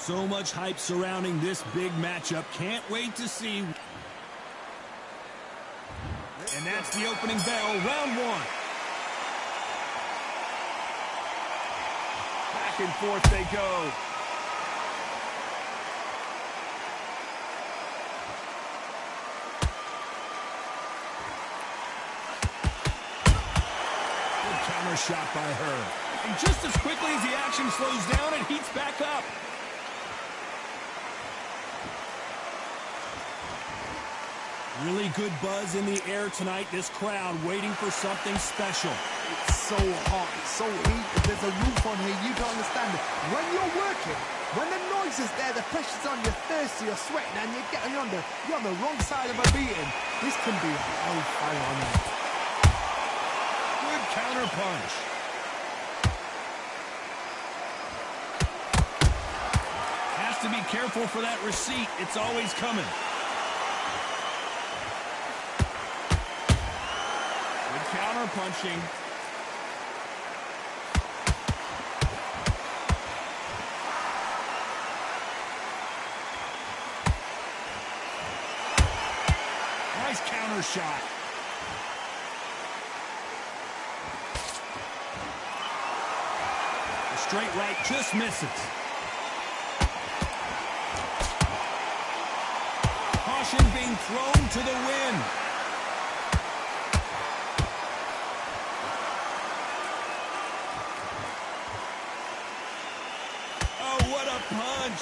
So much hype surrounding this big matchup. Can't wait to see. And that's the opening bell, round one. Back and forth they go. Good counter shot by her. And just as quickly as the action slows down, it heats back up. Really good buzz in the air tonight. This crowd waiting for something special. It's so hot, it's so heated. There's a roof on here. You don't understand it. When you're working, when the noise is there, the pressure's on, you're thirsty, you're sweating, and you're on the wrong side of a beating. This can be hellfire on you. Good counter punch. Has to be careful for that receipt. It's always coming. Counter punching. Nice counter shot. The straight right just misses. Caution being thrown to the wind. What a punch!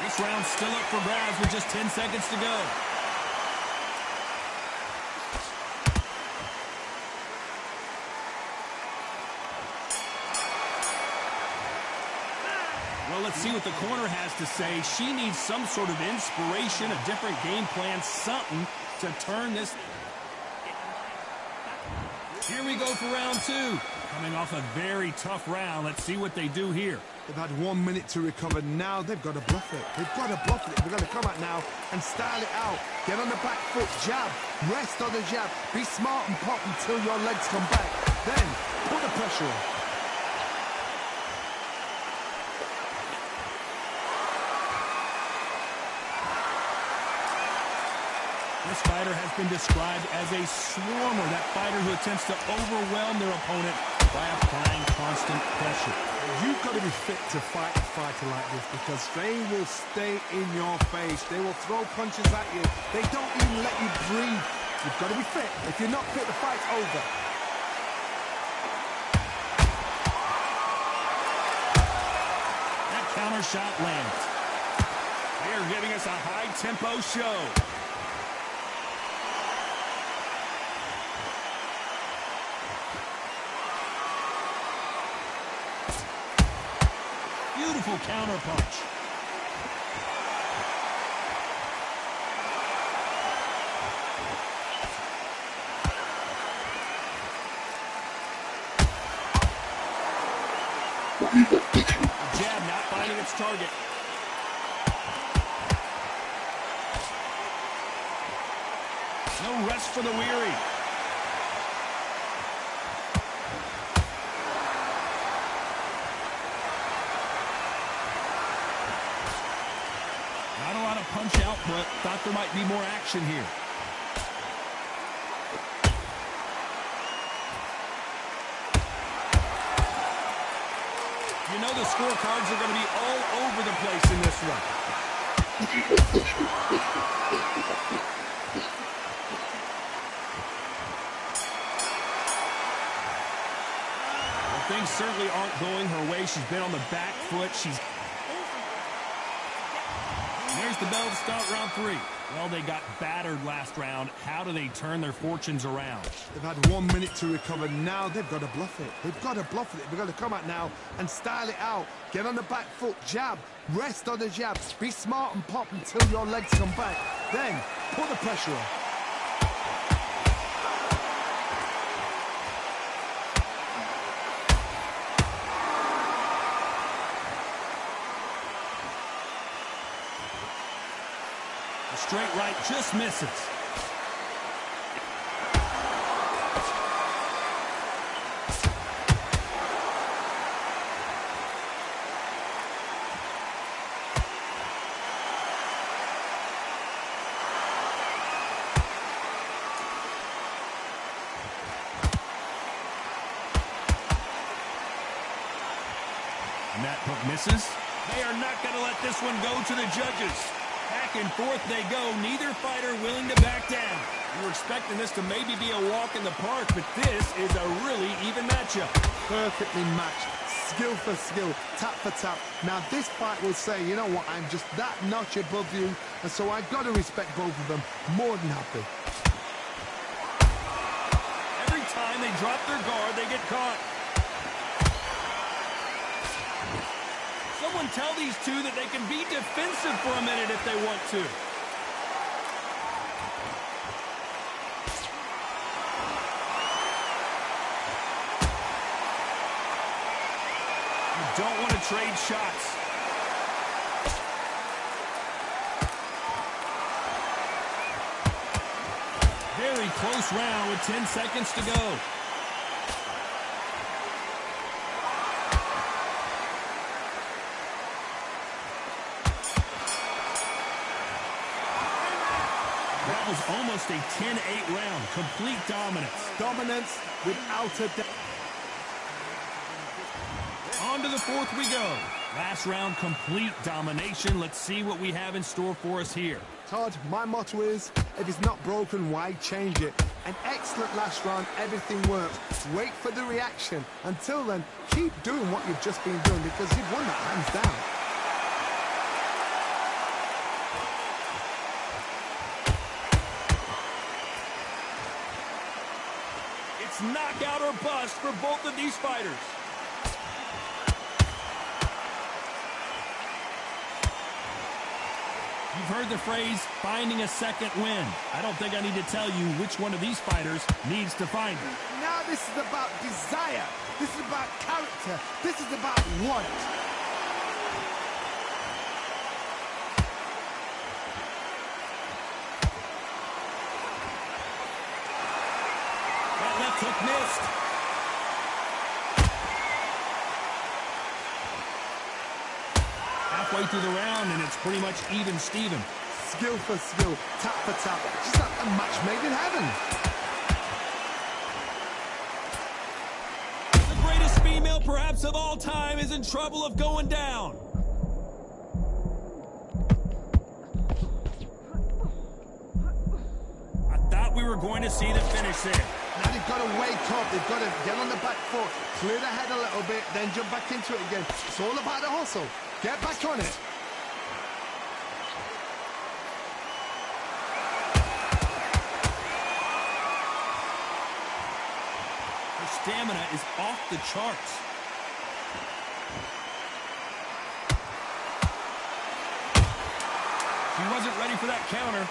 This round's still up for grabs with just 10 seconds to go. Well, let's see what the corner has to say. She needs some sort of inspiration, a different game plan, something to turn this. Here we go for round two. Coming off a very tough round. Let's see what they do here. They've had 1 minute to recover. Now they've got to bluff it. They've got to bluff it. They've got to come out now and style it out. Get on the back foot, jab, rest on the jab. Be smart and pop until your legs come back. Then put the pressure on. This fighter has been described as a swarmer, that fighter who attempts to overwhelm their opponent by applying constant pressure. You've got to be fit to fight a fighter like this because they will stay in your face. They will throw punches at you. They don't even let you breathe. You've got to be fit. If you're not fit, the fight's over. That counter shot lands. They are giving us a high-tempo show. Beautiful counter punch. The jab not finding its target. No rest for the weary. Not a lot of punch output. Thought there might be more action here. You know the scorecards are going to be all over the place in this one. Well, things certainly aren't going her way. She's been on the back foot. There's the bell to start round three. Well, they got battered last round. How do they turn their fortunes around? They've had 1 minute to recover. Now they've got to bluff it. They've got to bluff it. They've got to come out now and style it out. Get on the back foot, jab, rest on the jab. Be smart and pop until your legs come back. Then put the pressure on. The straight right just misses. That hook misses. They are not going to let this one go to the judges. Back and forth they go. Neither fighter willing to back down. You were expecting this to maybe be a walk in the park, but this is a really even matchup. Perfectly matched. Skill for skill, tap for tap. Now this fight will say, you know what, I'm just that notch above you, and so I've got to respect both of them. More than happy. Every time they drop their guard, they get caught. Someone tell these two that they can be defensive for a minute if they want to. You don't want to trade shots. Very close round with 10 seconds to go. That was almost a 10-8 round. Complete dominance. Dominance without a doubt. On to the fourth we go. Last round, complete domination. Let's see what we have in store for us here. Todd, my motto is, if it's not broken, why change it? An excellent last round, everything works. Wait for the reaction. Until then, keep doing what you've just been doing because you've won that hands down. It's knockout or bust for both of these fighters. You've heard the phrase, finding a second win. I don't think I need to tell you which one of these fighters needs to find it. Now this is about desire. This is about character. This is about want. That left hook missed. Halfway through the round, and it's pretty much even Steven. Skill for skill, tap for tap. Just like a match made in heaven. The greatest female perhaps of all time is in trouble of going down. I thought we were going to see the finish there. Now they've got to wake up. They've got to get on the back foot, clear the head a little bit, then jump back into it again. It's all about the hustle. Get back on it. Her stamina is off the charts. She wasn't ready for that counter.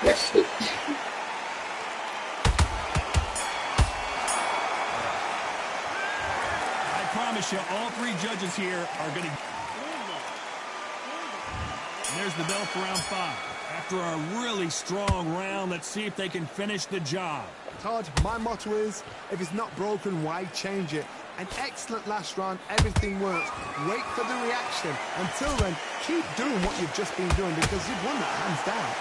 Yes. I promise you, all three judges here are going to... There's the bell for round 5. After a really strong round, let's see if they can finish the job. Todd, my motto is, if it's not broken, why change it? An excellent last round, everything works. Wait for the reaction. Until then, keep doing what you've just been doing because you've won that hands down.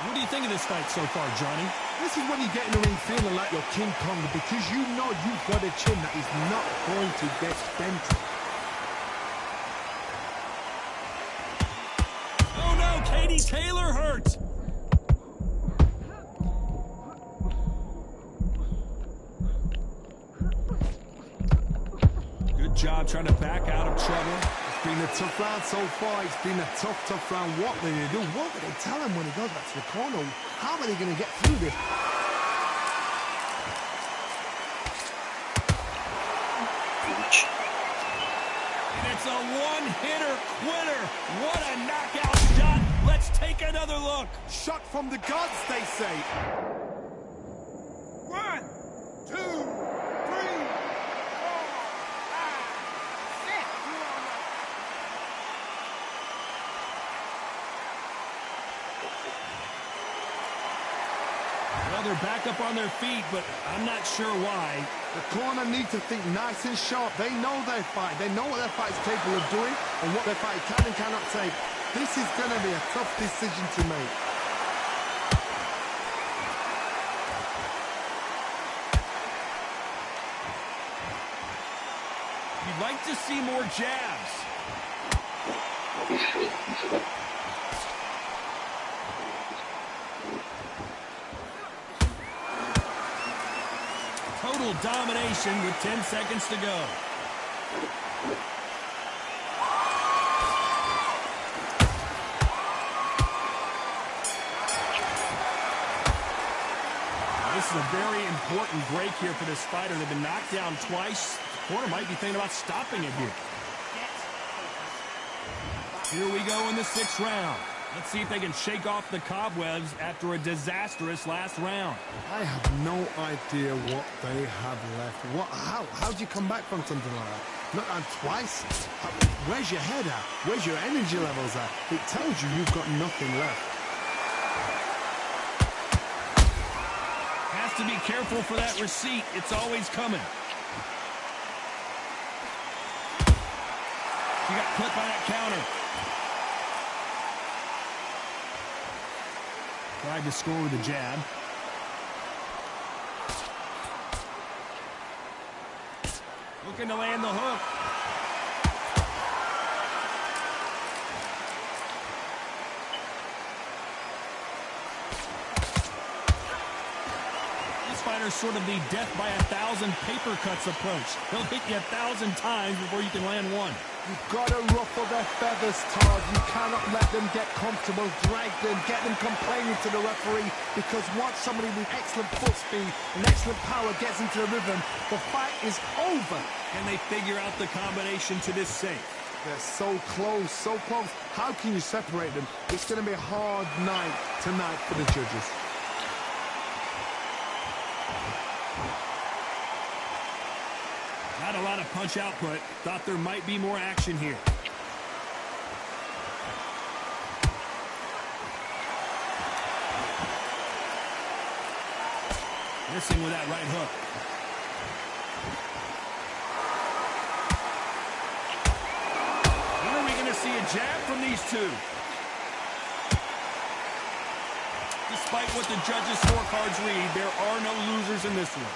What do you think of this fight so far, Johnny? This is when you get in the ring feeling like you're King Kong because you know you've got a chin that is not going to get bent. Oh no, Katie Taylor hurt. Good job trying to back out of trouble. It's been a tough round so far. It's been a tough round. What will they do? What will they tell him when he goes back to the corner? How are they going to get through this? And it's a one-hitter quitter. What a knockout shot. Let's take another look. Shot from the gods, they say. 1, 2, 3, 4, 5, 6. Well, they're back up on their feet, but I'm not sure why. The corner need to think nice and sharp. They know their fight. They know what their fight is capable of doing and what their fight can and cannot take. This is going to be a tough decision to make. You'd like to see more jabs. Total domination with 10 seconds to go. This is a very important break here for this fighter. They've been knocked down twice. The corner might be thinking about stopping it here. Here we go in the 6th round. Let's see if they can shake off the cobwebs after a disastrous last round. I have no idea what they have left. How do you come back from something like that? Not on twice? Where's your head at? Where's your energy levels at? It tells you you've got nothing left. Has to be careful for that receipt. It's always coming. He got clipped by that counter. Tried to score with a jab. Looking to land the hook. This fighter's sort of the death by 1,000 paper cuts approach. He'll hit you 1,000 times before you can land one. You've got to ruffle their feathers, Todd. You cannot let them get comfortable, drag them, get them complaining to the referee, because once somebody with excellent foot speed and excellent power gets into the rhythm, the fight is over. Can they figure out the combination to this safe? They're so close, so close. How can you separate them? It's going to be a hard night tonight for the judges. Not a lot of punch output. Thought there might be more action here. Missing with that right hook. When are we going to see a jab from these two? Despite what the judges' scorecards read, there are no losers in this one.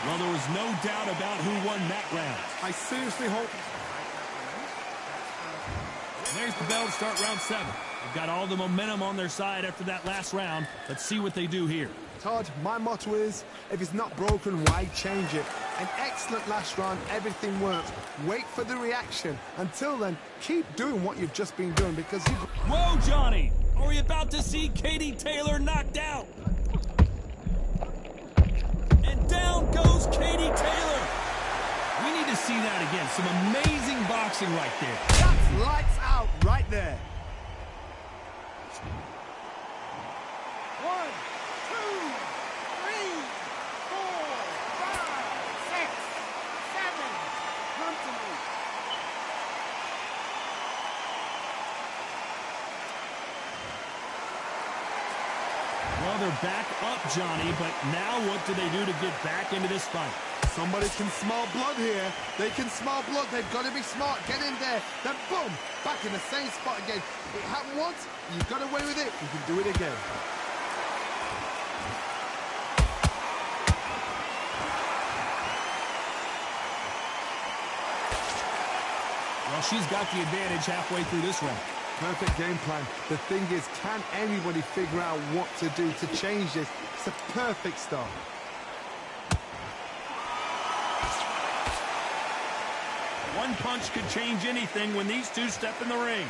Well, there was no doubt about who won that round. I seriously hope... There's the bell to start round 7. They've got all the momentum on their side after that last round. Let's see what they do here. Todd, my motto is, if it's not broken, why change it? An excellent last round, everything works. Wait for the reaction. Until then, keep doing what you've just been doing, because you... Whoa, Johnny! Are we about to see Katie Taylor knocked out? And down goes Katie Taylor. We need to see that again. Some amazing boxing right there. That's lights out right there. 1, 2, 3, 4, 5, 6, 7. Come to me. Well, they're back up, Johnny, but now what do they do to get back into this fight? Somebody can smell blood here. They can smell blood. They've got to be smart. Get in there. Then boom, back in the same spot again. It happened once. You got away with it. You can do it again. Well, she's got the advantage halfway through this round. Perfect game plan. The thing is, can anybody figure out what to do to change this? It's a perfect start. One punch could change anything when these two step in the ring.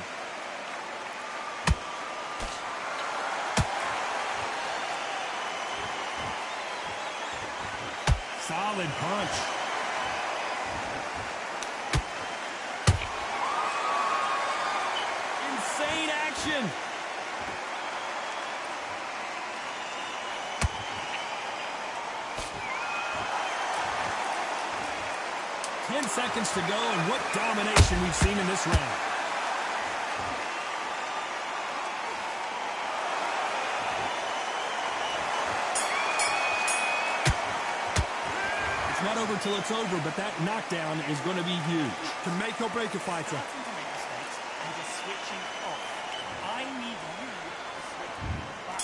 Solid punch. Insane action. Ten seconds to go, and what domination we've seen in this round. It's not over till it's over, but that knockdown is going to be huge. Can make or break a fighter. Starting to make mistakes and just switching off. I need you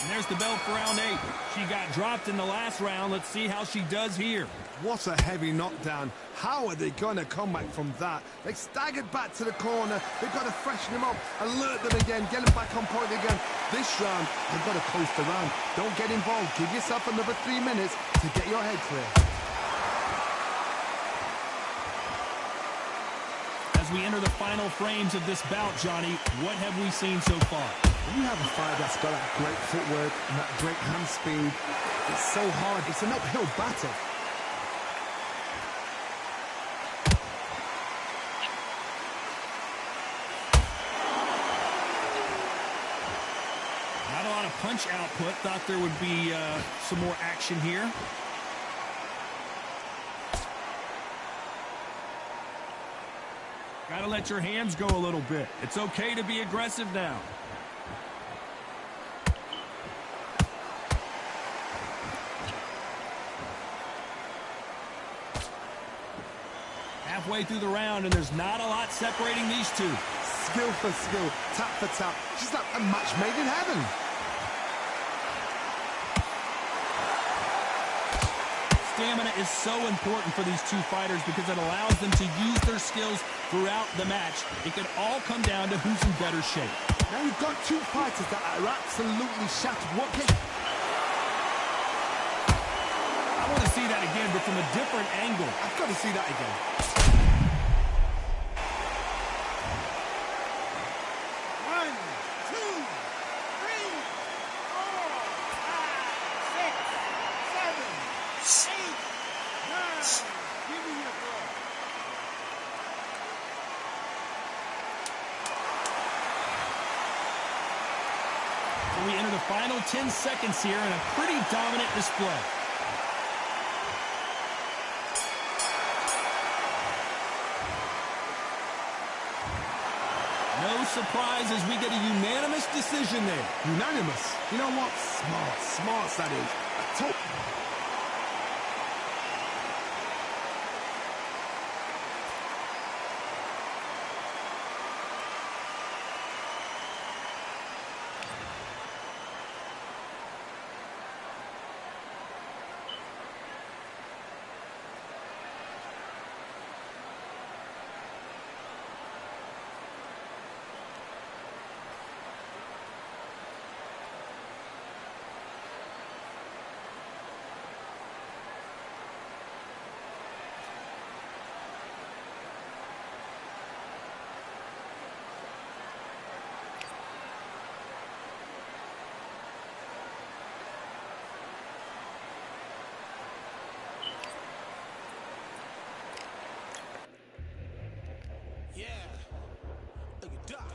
And there's the bell for round 8. She got dropped in the last round. Let's see how she does here. What a heavy knockdown. How are they going to come back from that? They staggered back to the corner. They've got to freshen them up, alert them again, get them back on point again. This round, they've got to coast around. Don't get involved. Give yourself another 3 minutes to get your head clear. As we enter the final frames of this bout, Johnny, what have we seen so far? When you have a fighter that's got that great footwork and that great hand speed, it's so hard. It's an uphill battle. Not a lot of punch output. Thought there would be some more action here. Got to let your hands go a little bit. It's okay to be aggressive now. Halfway through the round, and there's not a lot separating these two. Skill for skill, tap for tap. She's like a match made in heaven. Stamina is so important for these two fighters because it allows them to use their skills throughout the match. It could all come down to who's in better shape. Now you've got two fighters that are absolutely shattered. What can... I want to see that again, but from a different angle. I've got to see that again. One, two, three, four, five, six, seven, eight, nine. Give me your ball. So we enter the final 10 seconds here in a pretty dominant display. No surprise as we get a unanimous decision there. Unanimous. You know what? Smart. Smart, that is. I told... Yeah, look at that.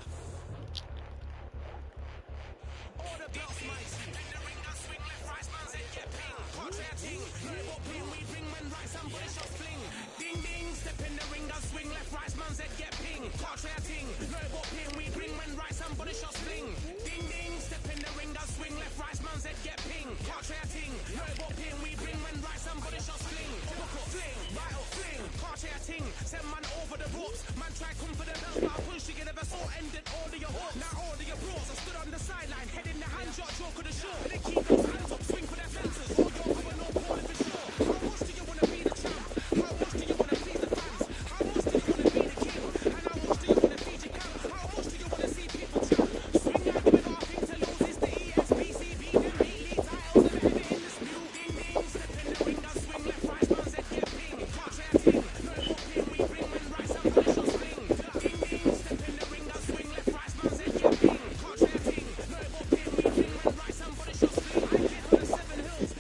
All the belts, mighty. In the ring, I swing left, right, man's head get ping. Contrary ting, no ping, we bring men right, somebody shot fling. Ding ding, step in the ring, I swing left, right, man's head get ping. Contrary ting, no ping, we bring men right, somebody shot fling. Ding ding, step in the ring, I swing left, right, man's head get ping. Contrary ting, no ping, we bring men right, somebody shot fling. Hook up, fling, right up, fling. Contrary ting, send man over the ropes. Man try come for the belt, but I push you, never saw ended all of your hopes. Now all of your bros, I stood on the sideline, head in the hand, shot, joke of the show. And they keep those hands up, swing for their fences. All your cover, no calling for sure. How much do you want to be the champ? How much do you want to please the fans? How much do you want to be the king? And how much do you want to feed your camp? How much do you want to see people champ? Swing out with our thing to lose is the ESPCB. Them elite titles, never ever in dispute. Ding ding, step in the ring, I swing left, right, man's head get ping. Contrary ting, no more ping, we bring men right, somebody shot fling. Ding ding, step in the ring, I swing left, right, man's head get ping. Contrary ting, no more ping, we bring men right, somebody shot fling. I get on the 7 hills.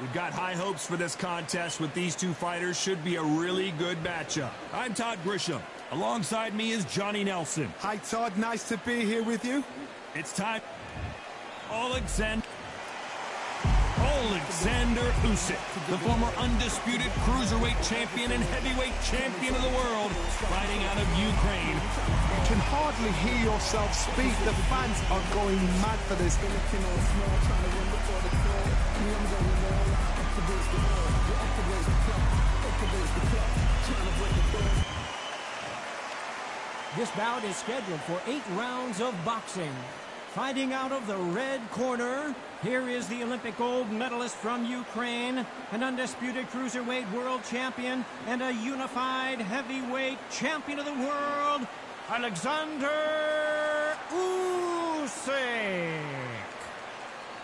We've got high hopes for this contest with these two fighters. Should be a really good matchup. I'm Todd Grisham. Alongside me is Johnny Nelson. Hi, Todd. Nice to be here with you. It's time. Alexander Usyk, the former undisputed cruiserweight champion and heavyweight champion of the world, fighting out of Ukraine. can hardly hear yourself speak. The fans are going mad for this. This bout is scheduled for 8 rounds of boxing. Fighting out of the red corner, here is the Olympic gold medalist from Ukraine, an undisputed cruiserweight world champion, and a unified heavyweight champion of the world, Alexander Usyk.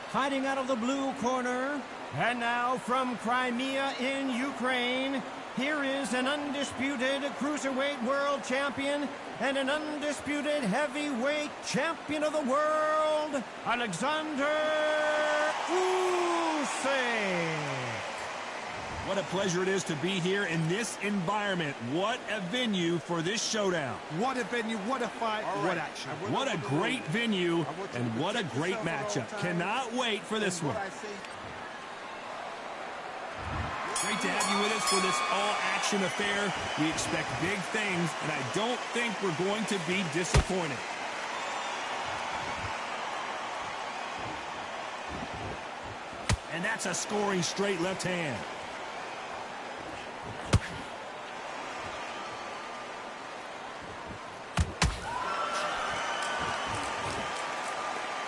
Fighting out of the blue corner, and now from Crimea in Ukraine, here is an undisputed cruiserweight world champion and an undisputed heavyweight champion of the world, Alexander Usyk. What a pleasure it is to be here in this environment. What a venue for this showdown. What a venue, what a fight, what action. What a great venue, and what a great matchup. Cannot wait for this one. Great to have you with us for this all-action affair. We expect big things, and I don't think we're going to be disappointed. And that's a scoring straight left hand.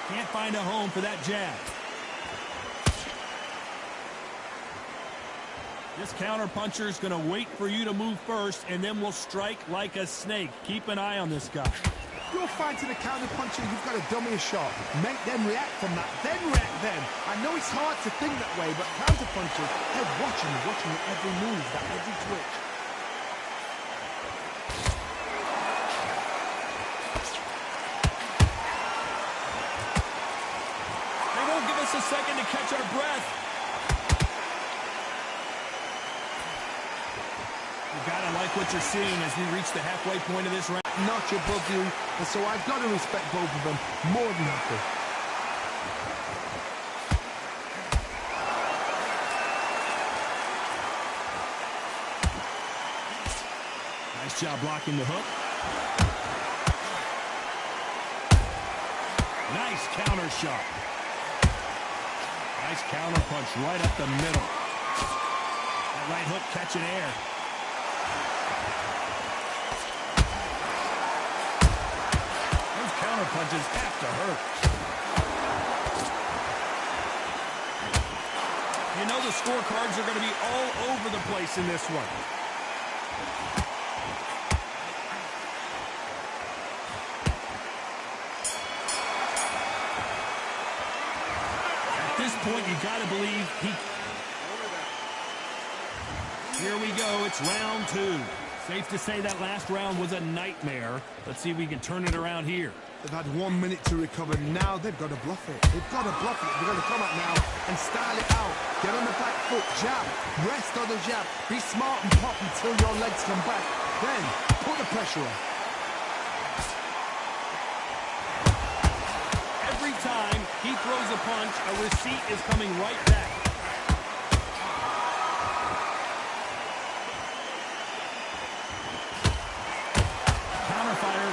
Can't find a home for that jab. This counter-puncher is going to wait for you to move first, and then will strike like a snake. Keep an eye on this guy. You're fighting a counter-puncher, you've got to dummy a shot. Make them react from that, then react then. I know it's hard to think that way, but counter-punchers, they're watching every move, that every twitch. They won't give us a second to catch our breath. You gotta like what you're seeing as we reach the halfway point of this round. Notch above you, and so I've got to respect both of them more than happy. Nice job blocking the hook. Nice counter shot. Nice counter punch right up the middle. That right hook catching air. Punches have to hurt. You know the scorecards are going to be all over the place in this one. At this point, you got to believe he... Here we go. It's round 2. Safe to say that last round was a nightmare. Let's see if we can turn it around here. They've had 1 minute to recover. Now they've got to bluff it. They've got to bluff it. They've got to come out now and style it out. Get on the back foot, jab, rest on the jab. Be smart and pop until your legs come back. Then put the pressure on. Every time he throws a punch, a receipt is coming right back.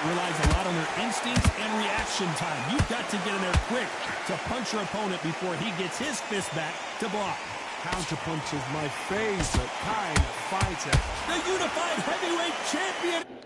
Relies a lot on their instincts and reaction time. You've got to get in there quick to punch your opponent before he gets his fist back to block. Counter punch is my favorite kind of fighter. The unified heavyweight champion.